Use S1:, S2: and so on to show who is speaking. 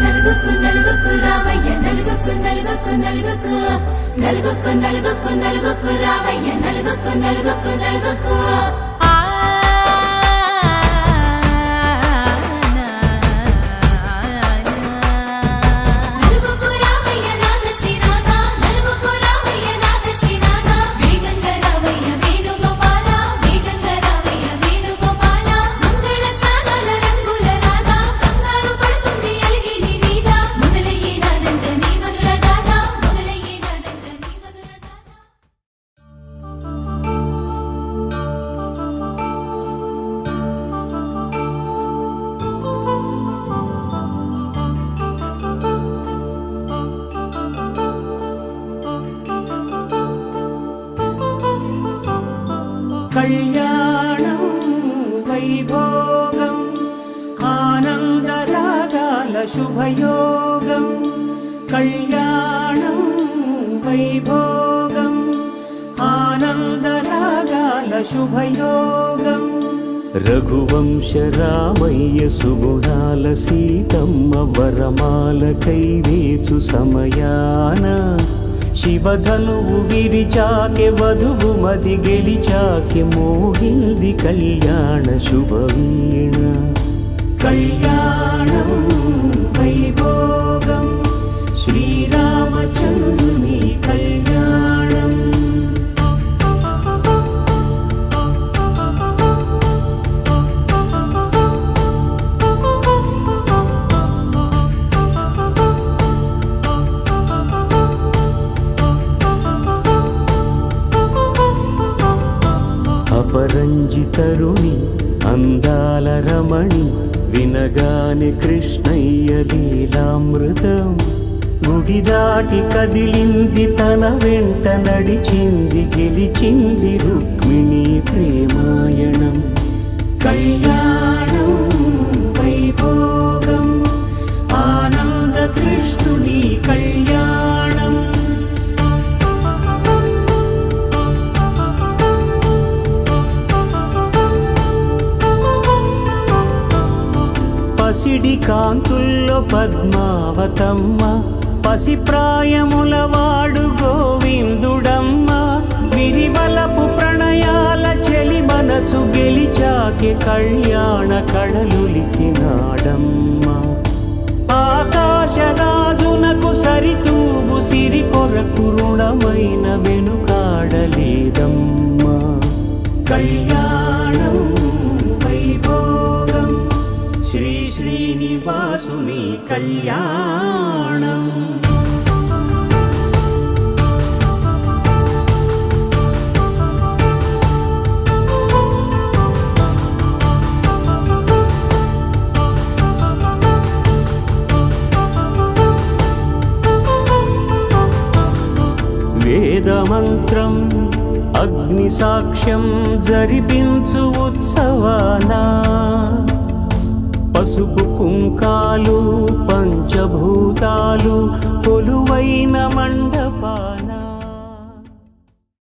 S1: నలుగుకు నలుగుకు రామయ్య నలుగుకు నలుగుకు నలుగుకు నలుగుకు నలుగుకు నలుగుకు రామయ్య నలుగుకు నలుగుకు నలుగుకు
S2: కళ్యాణం వైభోగం ఆనందరాగాల శుభయోగం కళ్యాణం వైభోగం ఆనందరాగాల శుభయోగం రఘువంశ రామయ్య సుగుణాల సీతమ్మ వరమాల కైవేచు సమయాన శివధనువు విరిచాకె వధువు మది గెలిచాకె మోగింది కళ్యాణ శుభవీణ కళ్యాణం వైభోగం శ్రీరామచంద్రుని కళ్యాణం అపరంజి తరుణి అందాల రమణి వినగాని కృష్ణయ్య లీలామృతం గుడి దాటి కదిలింది తన వెంట నడిచింది గెలిచింది రుక్మిణి ప్రేమాయణం కళ్యాణం వైభోగం ఆనంద కృష్ణుని కళ్యాణం పసిడి కాంతుల్లో పద్మావతమ్మ పసిప్రాయముల వాడు గోవిందుడమ్మ విరివలపు ప్రణయాల చెలి మనసు గెలిచాకె కళ్యాణ కళలులికినాడమ్మ ఆకాశరాజునకు సరితూబు సిరి కొరకు రుణమైన వెనుకాడలేదమ్మ కళ్యాణం వైభోగం శ్రీ శ్రీనివాసుని కళ్యాణం వేదమంత్రం అగ్ని సాక్ష్యం జరిపించు ఉత్సవానా పసుపు కుంకాలు పంచభూతాలు